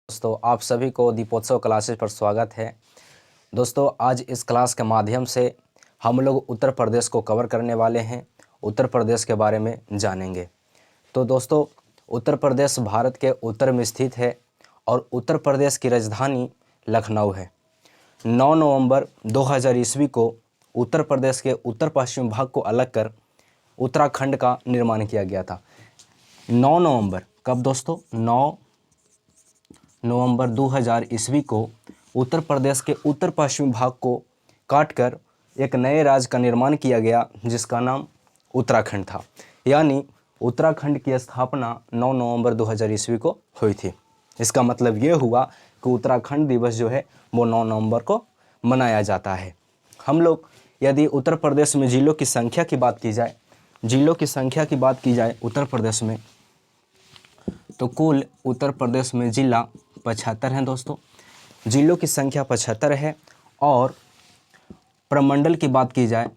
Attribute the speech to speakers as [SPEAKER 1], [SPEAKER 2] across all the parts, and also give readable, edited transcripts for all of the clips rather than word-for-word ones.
[SPEAKER 1] दोस्तों आप सभी को दीपोत्सव क्लासेस पर स्वागत है। दोस्तों आज इस क्लास के माध्यम से हम लोग उत्तर प्रदेश को कवर करने वाले हैं, उत्तर प्रदेश के बारे में जानेंगे। तो दोस्तों उत्तर प्रदेश भारत के उत्तर में स्थित है और उत्तर प्रदेश की राजधानी लखनऊ है। 9 नवंबर 2000 ईस्वी को उत्तर प्रदेश के उत्तर पश्चिम भाग को अलग कर उत्तराखंड का निर्माण किया गया था। 9 नवंबर कब दोस्तों? 9 नवंबर 2000 ईस्वी को उत्तर प्रदेश के उत्तर पश्चिमी भाग को काटकर एक नए राज्य का निर्माण किया गया जिसका नाम उत्तराखंड था। यानी उत्तराखंड की स्थापना 9 नवंबर 2000 ईस्वी को हुई थी। इसका मतलब ये हुआ कि उत्तराखंड दिवस जो है वो 9 नवंबर को मनाया जाता है। हम लोग यदि उत्तर प्रदेश में जिलों की संख्या की बात की जाए उत्तर प्रदेश में, तो कुल उत्तर प्रदेश में जिला 75 हैं दोस्तों। जिलों की संख्या 75 है। और प्रमंडल की बात की जाए,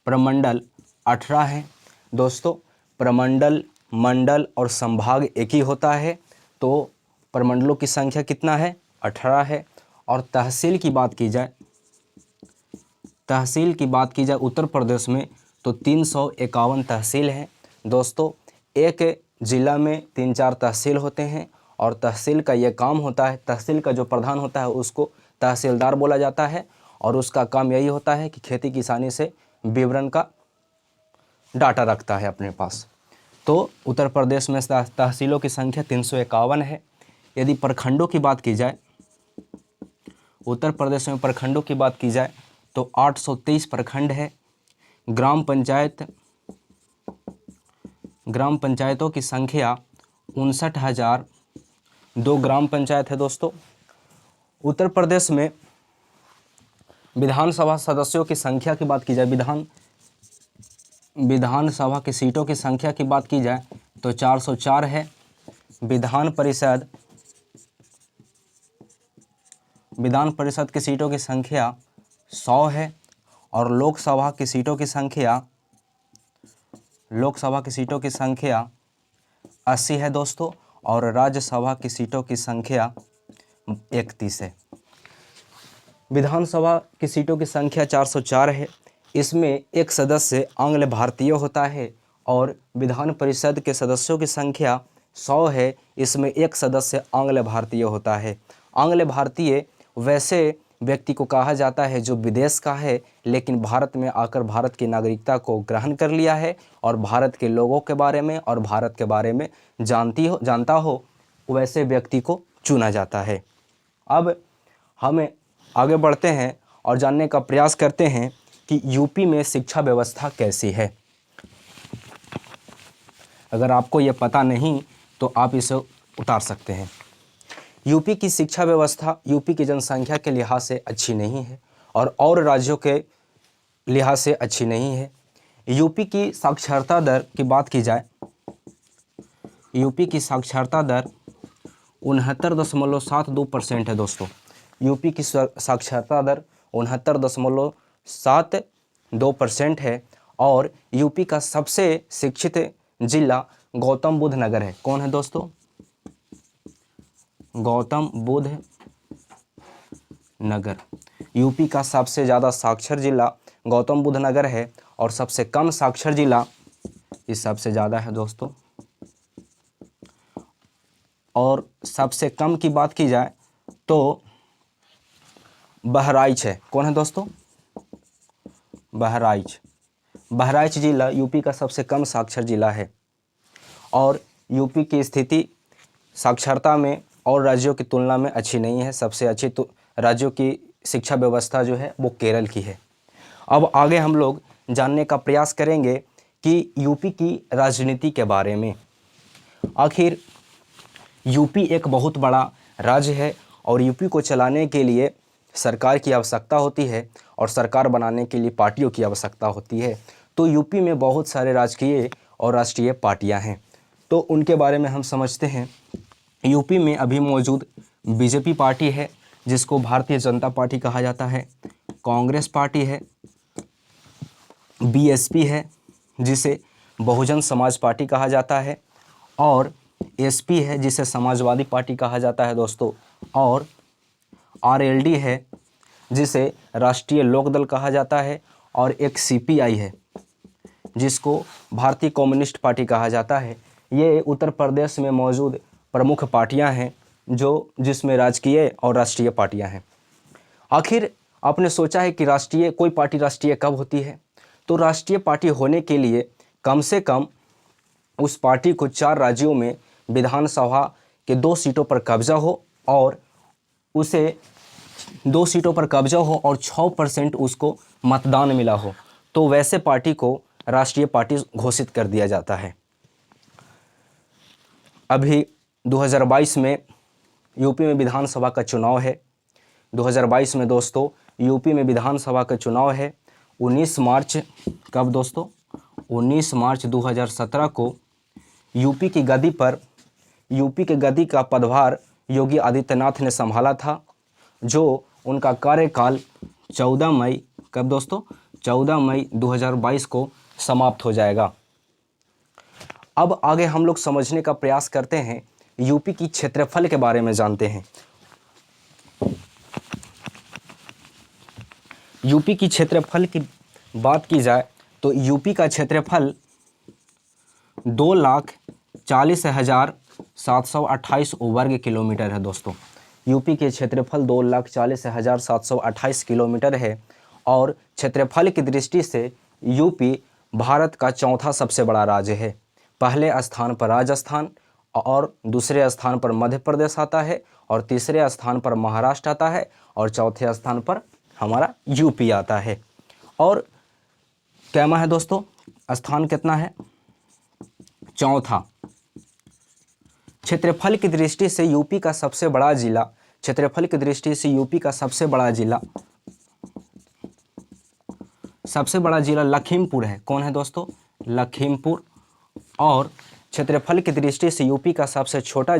[SPEAKER 1] प्रमंडल 18 है दोस्तों। प्रमंडल, मंडल और संभाग एक ही होता है, तो प्रमंडलों की संख्या कितना है? 18 है। और तहसील की बात की जाए उत्तर प्रदेश में तो 351 तहसील हैं दोस्तों। एक ज़िला में 3-4 तहसील होते हैं और तहसील का ये काम होता है, तहसील का जो प्रधान होता है उसको तहसीलदार बोला जाता है और उसका काम यही होता है कि खेती किसानी से विवरण का डाटा रखता है अपने पास। तो उत्तर प्रदेश में तहसीलों की संख्या 351 है। यदि प्रखंडों की बात की जाए, उत्तर प्रदेश में प्रखंडों की बात की जाए तो 823 प्रखंड है। ग्राम पंचायतों की संख्या 59,002 ग्राम पंचायत है दोस्तों। उत्तर प्रदेश में विधानसभा सदस्यों की संख्या की बात की जाए, विधानसभा की सीटों की संख्या की बात की जाए तो 404 है। विधान परिषद की सीटों की संख्या 100 है। और लोकसभा की सीटों की संख्या 80 है दोस्तों। और राज्यसभा की सीटों की संख्या 31 है। विधानसभा की सीटों की संख्या 404 है। इसमें एक सदस्य आंग्ल भारतीय होता है। और विधान परिषद के सदस्यों की संख्या 100 है। इसमें एक सदस्य आंग्ल भारतीय होता है। आंग्ल भारतीय वैसे व्यक्ति को कहा जाता है जो विदेश का है लेकिन भारत में आकर भारत की नागरिकता को ग्रहण कर लिया है और भारत के लोगों के बारे में और भारत के बारे में जानता हो, वैसे व्यक्ति को चुना जाता है। अब हमें आगे बढ़ते हैं और जानने का प्रयास करते हैं कि यूपी में शिक्षा व्यवस्था कैसी है। अगर आपको ये पता नहीं तो आप इसे उतार सकते हैं। यूपी की शिक्षा व्यवस्था यूपी की जनसंख्या के लिहाज से अच्छी नहीं है और राज्यों के लिहाज से अच्छी नहीं है। यूपी की साक्षरता दर की बात की जाए, यूपी की साक्षरता दर 69.72% है दोस्तों। यूपी की साक्षरता दर 69.72% है। और यूपी का सबसे शिक्षित जिला गौतम बुद्ध नगर है। कौन है दोस्तों? गौतम बुद्ध नगर। यूपी का सबसे ज़्यादा साक्षर जिला गौतम बुद्ध नगर है और सबसे कम साक्षर जिला इस सबसे ज़्यादा है दोस्तों। और सबसे कम की बात की जाए तो बहराइच है। कौन है दोस्तों? बहराइच जिला यूपी का सबसे कम साक्षर जिला है। और यूपी की स्थिति साक्षरता में और राज्यों की तुलना में अच्छी नहीं है। सबसे अच्छी तो राज्यों की शिक्षा व्यवस्था जो है वो केरल की है। अब आगे हम लोग जानने का प्रयास करेंगे कि यूपी की राजनीति के बारे में। आखिर यूपी एक बहुत बड़ा राज्य है और यूपी को चलाने के लिए सरकार की आवश्यकता होती है और सरकार बनाने के लिए पार्टियों की आवश्यकता होती है। तो यूपी में बहुत सारे राजकीय और राष्ट्रीय पार्टियां हैं, तो उनके बारे में हम समझते हैं। यूपी में अभी मौजूद बीजेपी पार्टी है जिसको भारतीय जनता पार्टी कहा जाता है। कांग्रेस पार्टी है, बीएसपी है जिसे बहुजन समाज पार्टी कहा जाता है। और एसपी है जिसे समाजवादी पार्टी कहा जाता है दोस्तों, और आरएलडी है जिसे राष्ट्रीय लोकदल कहा जाता है, और एक सीपीआई है जिसको भारतीय कम्युनिस्ट पार्टी कहा जाता है। ये उत्तर प्रदेश में मौजूद प्रमुख पार्टियां हैं जिसमें राजकीय और राष्ट्रीय पार्टियां हैं। आखिर आपने सोचा है कि कोई पार्टी राष्ट्रीय कब होती है? तो राष्ट्रीय पार्टी होने के लिए कम से कम उस पार्टी को 4 राज्यों में विधानसभा के 2 सीटों पर कब्जा हो, और उसे 2 सीटों पर कब्जा हो और 6% उसको मतदान मिला हो, तो वैसे पार्टी को राष्ट्रीय पार्टी घोषित कर दिया जाता है। अभी 2022 में यूपी में विधानसभा का चुनाव है। 2022 में दोस्तों यूपी में विधानसभा का चुनाव है। 19 मार्च कब दोस्तों? 19 मार्च 2017 को यूपी की गद्दी का पदभार योगी आदित्यनाथ ने संभाला था, जो उनका कार्यकाल 14 मई कब दोस्तों? 14 मई 2022 को समाप्त हो जाएगा। अब आगे हम लोग समझने का प्रयास करते हैं, यूपी की क्षेत्रफल के बारे में जानते हैं। यूपी की क्षेत्रफल की बात की जाए तो यूपी का क्षेत्रफल 2,40,728 वर्ग किलोमीटर है दोस्तों। यूपी के क्षेत्रफल 2,40,728 किलोमीटर है, और क्षेत्रफल की दृष्टि से यूपी भारत का चौथा सबसे बड़ा राज्य है। पहले स्थान पर राजस्थान, और दूसरे स्थान पर मध्य प्रदेश आता है, और तीसरे स्थान पर महाराष्ट्र आता है, और चौथे स्थान पर हमारा यूपी आता है। और कैमा है दोस्तों? स्थान कितना है? चौथा। क्षेत्रफल की दृष्टि से यूपी का सबसे बड़ा जिला, लखीमपुर है। कौन है दोस्तों? लखीमपुर। और क्षेत्रफल की दृष्टि से यूपी का सबसे छोटा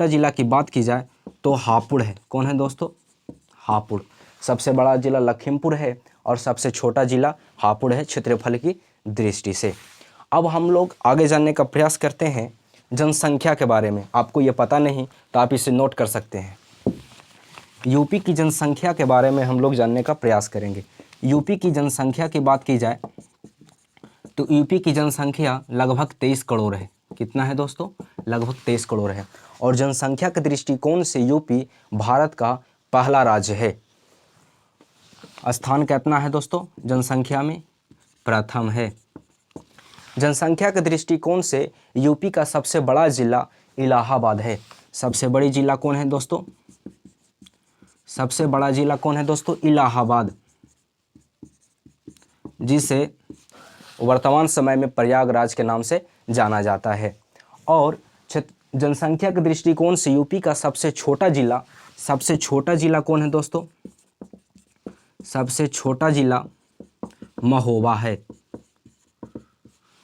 [SPEAKER 1] जिला की बात की जाए तो हापुड़ है। कौन है दोस्तों? हापुड़। सबसे बड़ा जिला लखीमपुर है और सबसे छोटा जिला हापुड़ है क्षेत्रफल की दृष्टि से। अब हम लोग आगे जानने का प्रयास करते हैं जनसंख्या के बारे में। आपको ये पता नहीं तो आप इसे नोट कर सकते हैं। यूपी की जनसंख्या के बारे में हम लोग जानने का प्रयास करेंगे। यूपी की जनसंख्या की बात की जाए तो यूपी की जनसंख्या लगभग 23 करोड़ है। कितना है दोस्तों? लगभग 23 करोड़ है। और जनसंख्या के दृष्टिकोण से यूपी भारत का पहला राज्य है। स्थान कितना है दोस्तों जनसंख्या में? प्रथम है। जनसंख्या के दृष्टिकोण से यूपी का सबसे बड़ा जिला इलाहाबाद है। सबसे बड़ी जिला कौन है दोस्तों? सबसे बड़ा जिला कौन है दोस्तों? इलाहाबाद, जिसे वर्तमान समय में प्रयागराज के नाम से जाना जाता है। और जनसंख्या के दृष्टिकोण से यूपी का सबसे छोटा जिला कौन है दोस्तों? सबसे छोटा जिला महोबा है।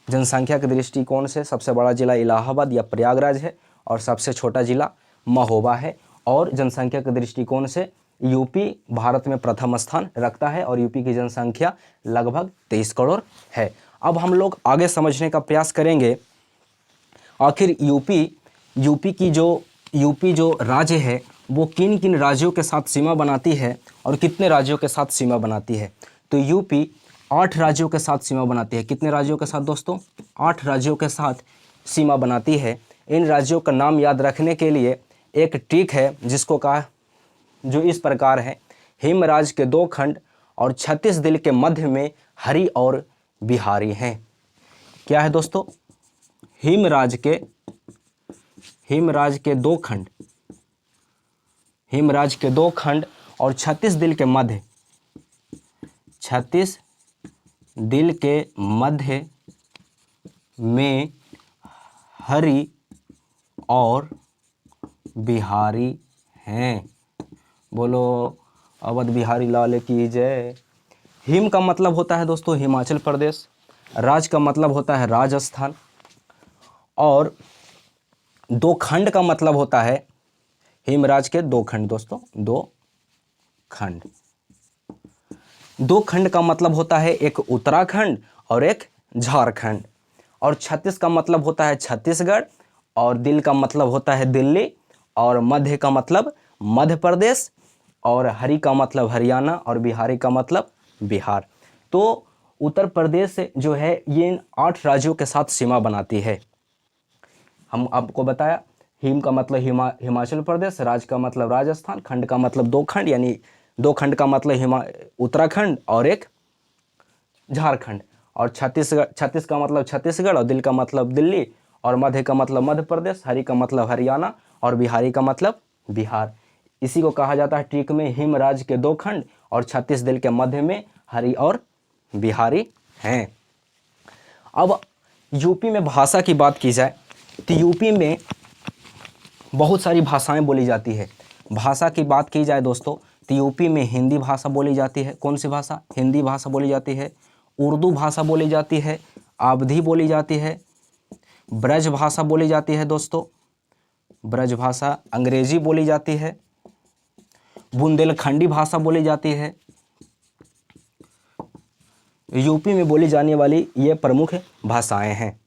[SPEAKER 1] जनसंख्या के दृष्टिकोण से सबसे बड़ा जिला इलाहाबाद या प्रयागराज है, और सबसे छोटा जिला महोबा है। और जनसंख्या के दृष्टिकोण से यूपी भारत में प्रथम स्थान रखता है, और यूपी की जनसंख्या लगभग 23 करोड़ है। अब हम लोग आगे समझने का प्रयास करेंगे, आखिर यूपी जो राज्य है वो किन किन राज्यों के साथ सीमा बनाती है और कितने राज्यों के साथ सीमा बनाती है। तो यूपी 8 राज्यों के साथ सीमा बनाती है। कितने राज्यों के साथ दोस्तों? 8 राज्यों के साथ सीमा बनाती है। इन राज्यों का नाम याद रखने के लिए एक ट्रिक है जो इस प्रकार है: हिमराज के 2 खंड और 36 दिल के मध्य में हरि और बिहारी हैं। क्या है दोस्तों? हिमराज के 2 खंड और 36 दिल के मध्य, 36 दिल के मध्य में हरि और बिहारी हैं। बोलो अवध बिहारी लाल की जय। हिम का मतलब होता है दोस्तों हिमाचल प्रदेश, राज का मतलब होता है राजस्थान, और 2 खंड का मतलब होता है हिमराज के 2 खंड दोस्तों, 2 खंड। 2 खंड का मतलब होता है एक उत्तराखंड और एक झारखंड। और 36 का मतलब होता है छत्तीसगढ़ और दिल का मतलब होता है दिल्ली, और मध्य का मतलब मध्य प्रदेश, और हरि का मतलब हरियाणा, और बिहारी का मतलब बिहार। तो उत्तर प्रदेश जो है ये इन 8 राज्यों के साथ सीमा बनाती है। हम आपको बताया, हिम का मतलब हिमाचल प्रदेश, राज का मतलब राजस्थान, खंड का मतलब 2 खंड, यानी 2 खंड का मतलब उत्तराखंड और एक झारखंड, और छत्तीस का मतलब छत्तीसगढ़, और दिल का मतलब दिल्ली, और मध्य का मतलब मध्य प्रदेश, हरि का मतलब हरियाणा, और बिहारी का मतलब बिहार। इसी को कहा जाता है ट्रिक में हिम राज्य के 2 खंड और 36 दिल के मध्य में हरि और बिहारी हैं। अब यूपी में भाषा की बात की जाए तो यूपी में बहुत सारी भाषाएं बोली जाती है। भाषा की बात की जाए दोस्तों तो यूपी में हिंदी भाषा बोली जाती है। कौन सी भाषा? हिंदी भाषा बोली जाती है। उर्दू भाषा बोली जाती है, अवधी बोली जाती है, ब्रज भाषा बोली जाती है दोस्तों, ब्रज भाषा, अंग्रेजी बोली जाती है, बुंदेलखंडी भाषा बोली जाती है। यूपी में बोली जाने वाली ये प्रमुख भाषाएं हैं।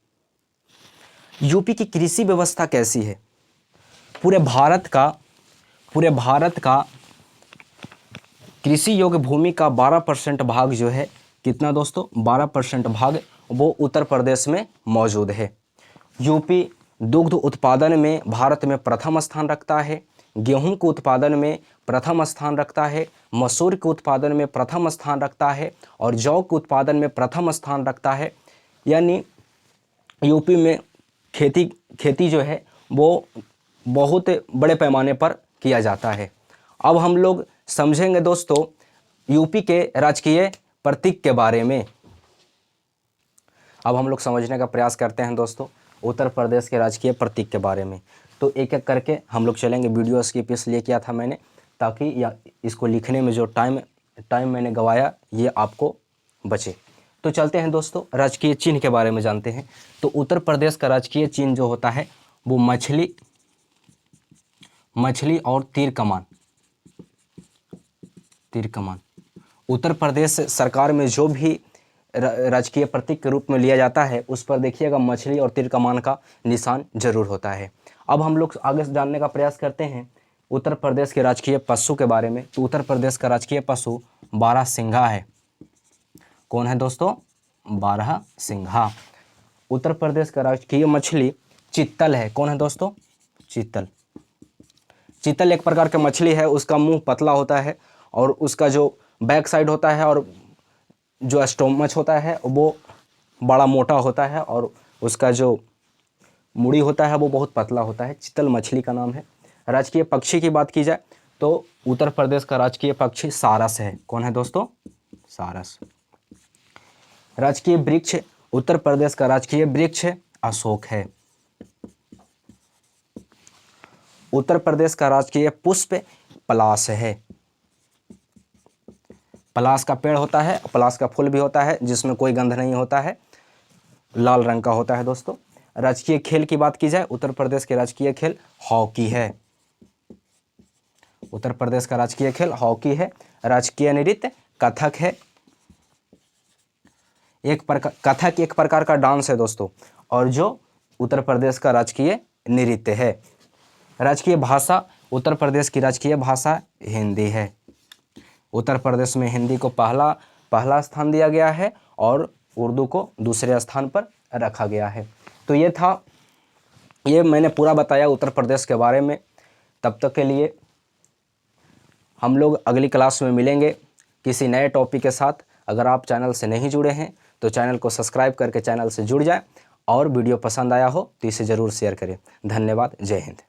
[SPEAKER 1] यूपी की कृषि व्यवस्था कैसी है? पूरे भारत का कृषि योग्य भूमि का 12% भाग जो है, कितना दोस्तों? 12% भाग वो उत्तर प्रदेश में मौजूद है। यूपी दुग्ध उत्पादन में भारत में प्रथम स्थान रखता है, गेहूं के उत्पादन में प्रथम स्थान रखता है, मसूर के उत्पादन में प्रथम स्थान रखता है, और जौ के उत्पादन में प्रथम स्थान रखता है। यानी यूपी में खेती जो है वो बहुत बड़े पैमाने पर किया जाता है। अब हम लोग समझेंगे दोस्तों यूपी के राजकीय प्रतीक के बारे में। अब हम लोग समझने का प्रयास करते हैं दोस्तों उत्तर प्रदेश के राजकीय प्रतीक के बारे में। तो एक एक करके हम लोग चलेंगे। वीडियो स्किप इसलिए किया था मैंने ताकि या इसको लिखने में जो टाइम मैंने गवाया ये आपको बचे। तो चलते हैं दोस्तों राजकीय चिन्ह के बारे में जानते हैं। तो उत्तर प्रदेश का राजकीय चिन्ह जो होता है वो मछली और तीर कमान। उत्तर प्रदेश सरकार में जो भी राजकीय प्रतीक के रूप में लिया जाता है उस पर देखिएगा मछली और तीर कमान का निशान जरूर होता है। अब हम लोग आगे से जानने का प्रयास करते हैं उत्तर प्रदेश के राजकीय पशु के बारे में। तो उत्तर प्रदेश का राजकीय पशु बारहसिंघा है। कौन है दोस्तों? बारहसिंघा। उत्तर प्रदेश का राजकीय मछली चित्तल है। कौन है दोस्तों? चित्तल एक प्रकार की मछली है। उसका मुंह पतला होता है और उसका जो बैक साइड होता है और जो स्टोमच होता है वो बड़ा मोटा होता है, और उसका जो मुड़ी होता है वो बहुत पतला होता है। चित्तल मछली का नाम है। राजकीय पक्षी की बात की जाए तो उत्तर प्रदेश का राजकीय पक्षी सारस है। कौन है दोस्तों? सारस। राजकीय वृक्ष उत्तर प्रदेश का राजकीय वृक्ष अशोक है। उत्तर प्रदेश का राजकीय पुष्प पलाश है। पलाश का पेड़ होता है, पलाश का फूल भी होता है जिसमें कोई गंध नहीं होता है, लाल रंग का होता है दोस्तों। राजकीय खेल की बात की जाए उत्तर प्रदेश के राजकीय खेल हॉकी है। उत्तर प्रदेश का राजकीय खेल हॉकी है। राजकीय नृत्य कथक है। कथक एक प्रकार का डांस है दोस्तों, और जो उत्तर प्रदेश का राजकीय नृत्य है। राजकीय भाषा उत्तर प्रदेश की राजकीय भाषा हिंदी है। उत्तर प्रदेश में हिंदी को पहला स्थान दिया गया है और उर्दू को दूसरे स्थान पर रखा गया है। तो ये मैंने पूरा बताया उत्तर प्रदेश के बारे में। तब तक के लिए हम लोग अगली क्लास में मिलेंगे किसी नए टॉपिक के साथ। अगर आप चैनल से नहीं जुड़े हैं तो चैनल को सब्सक्राइब करके चैनल से जुड़ जाएं, और वीडियो पसंद आया हो तो इसे ज़रूर शेयर करें। धन्यवाद। जय हिंद।